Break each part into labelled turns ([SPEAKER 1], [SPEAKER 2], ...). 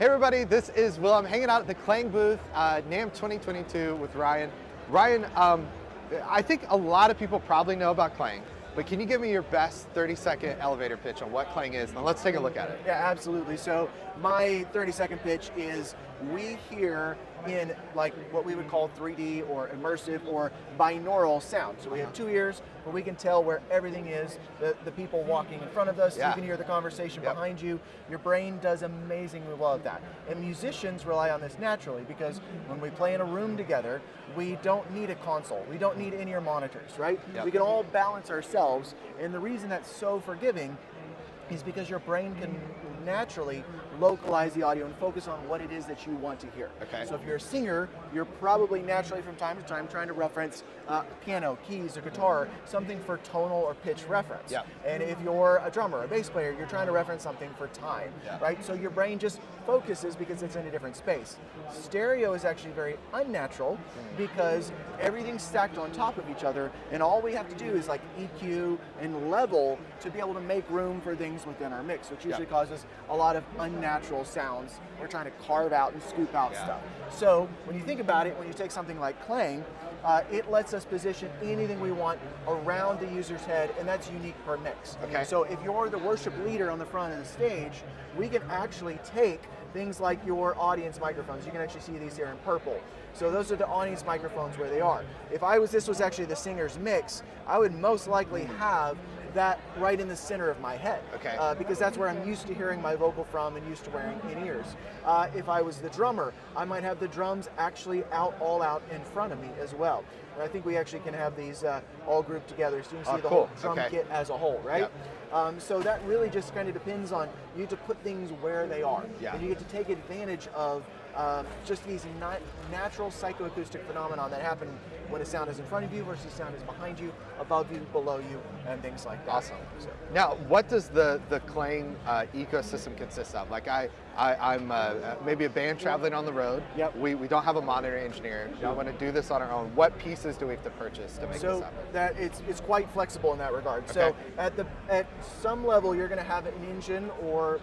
[SPEAKER 1] Hey everybody, this is Will. I'm hanging out at the Klang booth, NAMM 2022 with Ryan. Ryan, I think a lot of people probably know about Klang, but can you give me your best 30-second elevator pitch on what Klang is? Now let's take a look at it.
[SPEAKER 2] Yeah, absolutely. So my 30-second pitch is we hear in like what we would call 3D or immersive or binaural sound. So we have two ears where we can tell where everything is, the people walking in front of us, you can hear the conversation behind you. Your brain does amazingly well at that. And musicians rely on this naturally because when we play in a room together, we don't need a console. We don't need in-ear monitors, right? We can all balance ourselves. And the reason that's so forgiving is because your brain can naturally localize the audio and focus on what it is that you want to hear.
[SPEAKER 1] Okay.
[SPEAKER 2] So if you're a singer, you're probably naturally from time to time trying to reference piano, keys, or guitar, something for tonal or pitch reference. And if you're a drummer, a bass player, you're trying to reference something for time, right? So your brain just focuses because it's in a different space. Stereo is actually very unnatural because everything's stacked on top of each other, and all we have to do is like EQ and level to be able to make room for things within our mix, which usually causes a lot of unnatural sounds. We're trying to carve out and scoop out stuff. So when you think about it, when you take something like Klang, it lets us position anything we want around the user's head, and that's unique per mix. So if you're the worship leader on the front of the stage, we can actually take things like your audience microphones. You can actually see these here in purple. So those are the audience microphones where they are. If this was actually the singer's mix, I would most likely have that right in the center of my head, because that's where I'm used to hearing my vocal from and used to wearing in-ears. If I was the drummer, I might have the drums actually all out in front of me as well. And I think we actually can have these all grouped together so you can see the whole drum kit as a whole, right? So that really just kind of depends on you get to put things where they are. And you get to take advantage of just these natural psychoacoustic phenomenon that happen when a sound is in front of you versus sound is behind you, above you, below you, and things like that.
[SPEAKER 1] Awesome. So. Now, what does the Klang ecosystem consist of? Like I'm maybe a band traveling on the road. We don't have a monitor engineer. We want to do this on our own. What pieces do we have to purchase to make this happen?
[SPEAKER 2] That it's quite flexible in that regard. So at some level, you're going to have an engine or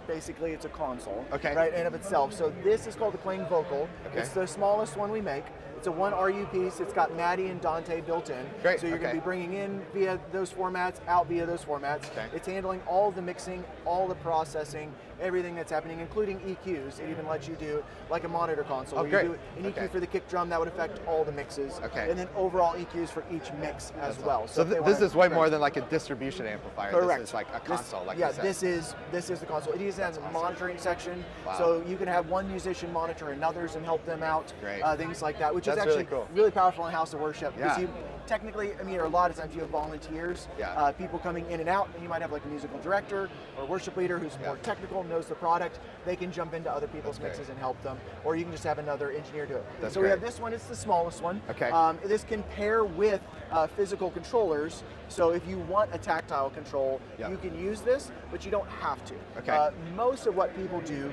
[SPEAKER 2] basically it's a console, right, in of itself. So this is called the Klang Vocal. It's the smallest one we make. It's a 1 RU piece. It's got Maddie and Dante built in. So you're going to be bringing in via those formats, out via those formats. It's handling all the mixing, all the processing, everything that's happening, including EQs. It even lets you do like a monitor console. Where you do an EQ for the kick drum that would affect all the mixes. And then overall EQs for each mix as well.
[SPEAKER 1] So this is way more than like a distribution amplifier. This is like a console, like you said.
[SPEAKER 2] This is the console. It even has a monitoring section. So you can have one musician monitor another's and help them out. Things like that, which is actually really powerful in House of Worship. Because you technically, I mean, a lot of times you have volunteers, people coming in and out, and you might have like a musical director or worship leader who's more technical, knows the product. They can jump into other people's mixes and help them, or you can just have another engineer do it. So we have this one, it's the smallest one. This can pair with physical controllers. So if you want a tactile control, you can use this, but you don't have to. Most of what people do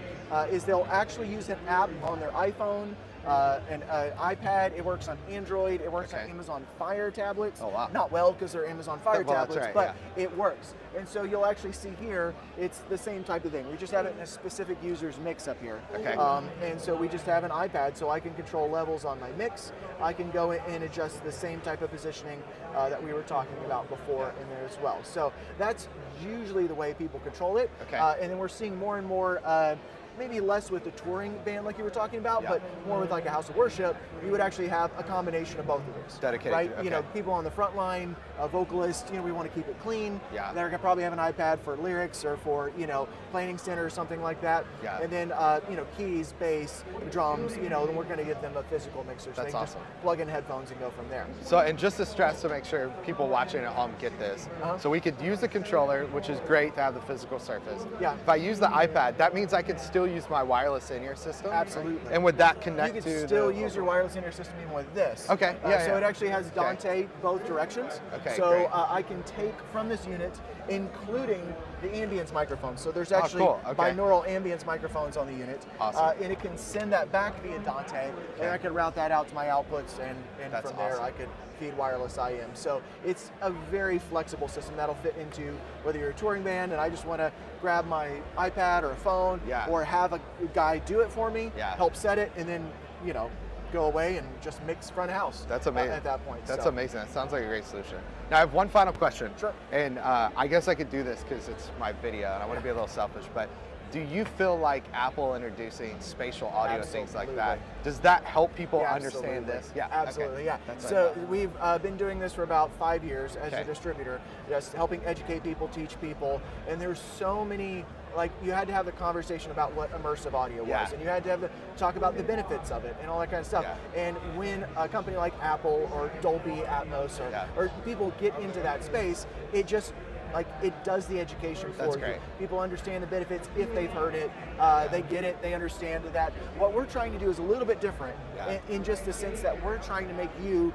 [SPEAKER 2] is they'll actually use an app on their iPhone, an iPad. It works on Android. It works on Amazon Fire tablets. Not well because they're Amazon Fire tablets, but it works. And so you'll actually see here, it's the same type of thing. We just have it in a specific user's mix up here. And so we just have an iPad, so I can control levels on my mix. I can go in and adjust the same type of positioning that we were talking about before in there as well. So that's usually the way people control it. And then we're seeing more and more maybe less with the touring band like you were talking about, but more with like a House of Worship, you would actually have a combination of both of those.
[SPEAKER 1] Dedicated,
[SPEAKER 2] right? You know, people on the front line, a vocalist, you know, we want to keep it clean. They're gonna probably have an iPad for lyrics or for, you know, planning center or something like that. And then, you know, keys, bass, drums, you know, then we're gonna give them a physical mixer. So they can just plug in headphones and go from there.
[SPEAKER 1] So, and just to stress to make sure people watching at home get this, so we could use the controller, which is great to have the physical surface. If I use the iPad, that means I could still use my wireless in-ear system?
[SPEAKER 2] Absolutely.
[SPEAKER 1] And would that connect to
[SPEAKER 2] You can still use your wireless in-ear system even with this. So it actually has Dante both directions. So I can take from this unit, including the ambience microphones. So there's actually
[SPEAKER 1] cool. Okay.
[SPEAKER 2] binaural ambience microphones on the unit.
[SPEAKER 1] Awesome.
[SPEAKER 2] And it can send that back via Dante, and I can route that out to my outputs, and
[SPEAKER 1] That's
[SPEAKER 2] from there
[SPEAKER 1] awesome.
[SPEAKER 2] I could feed wireless IM. So it's a very flexible system that'll fit into whether you're a touring band and I just want to grab my iPad or a phone, or have a guy do it for me, help set it, and then, you know, go away and just mix front of house.
[SPEAKER 1] That's amazing.
[SPEAKER 2] At that point.
[SPEAKER 1] That's amazing. That sounds like a great solution. Now I have one final question.
[SPEAKER 2] Sure.
[SPEAKER 1] And I guess I could do this because it's my video and I want to be a little selfish, but do you feel like Apple introducing spatial audio and things like that, does that help people understand this?
[SPEAKER 2] Yeah, absolutely.
[SPEAKER 1] Okay.
[SPEAKER 2] Yeah. So we've been doing this for about 5 years as a distributor, just helping educate people, teach people, and there's so many. Like, you had to have the conversation about what immersive audio was, and you had to have talk about the benefits of it and all that kind of stuff. And when a company like Apple or Dolby Atmos or people get into that space, it just, like, it does the education for you. People understand the benefits if they've heard it, they get it, they understand that. What we're trying to do is a little bit different in just the sense that we're trying to make you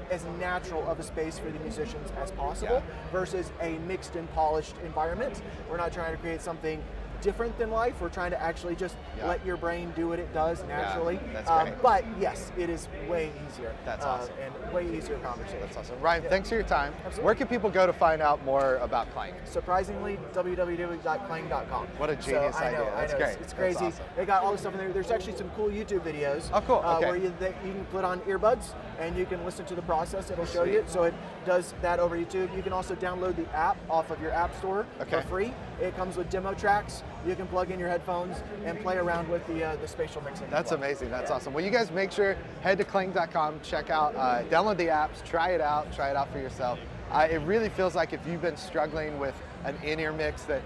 [SPEAKER 2] as natural of a space for the musicians as possible versus a mixed and polished environment. We're not trying to create something different than life. We're trying to actually just let your brain do what it does naturally.
[SPEAKER 1] That's great.
[SPEAKER 2] But yes, it is way easier.
[SPEAKER 1] That's awesome.
[SPEAKER 2] And way easier conversation.
[SPEAKER 1] That's awesome. Ryan, thanks for your time.
[SPEAKER 2] Absolutely.
[SPEAKER 1] Where can people go to find out more about Klang?
[SPEAKER 2] Surprisingly, www.klang.com.
[SPEAKER 1] What a genius idea. That's great.
[SPEAKER 2] It's crazy.
[SPEAKER 1] That's awesome.
[SPEAKER 2] They got all this stuff in there. There's actually some cool YouTube videos.
[SPEAKER 1] Oh, cool. Okay.
[SPEAKER 2] Where you can put on earbuds and you can listen to the process. It'll show you. So it does that over YouTube. You can also download the app off of your app store for free. It comes with demo tracks. You can plug in your headphones and play around with the spatial mixing.
[SPEAKER 1] That's amazing. That's awesome. Well, you guys make sure, head to klang.com, check out, download the apps, try it out for yourself. It really feels like if you've been struggling with an in-ear mix that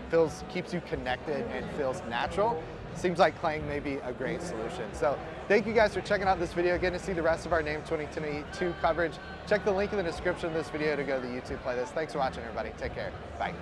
[SPEAKER 1] keeps you connected and feels natural, seems like Klang may be a great solution. So thank you guys for checking out this video. Getting to see the rest of our NAMM 2022 coverage. Check the link in the description of this video to go to the YouTube playlist. Thanks for watching, everybody. Take care. Bye.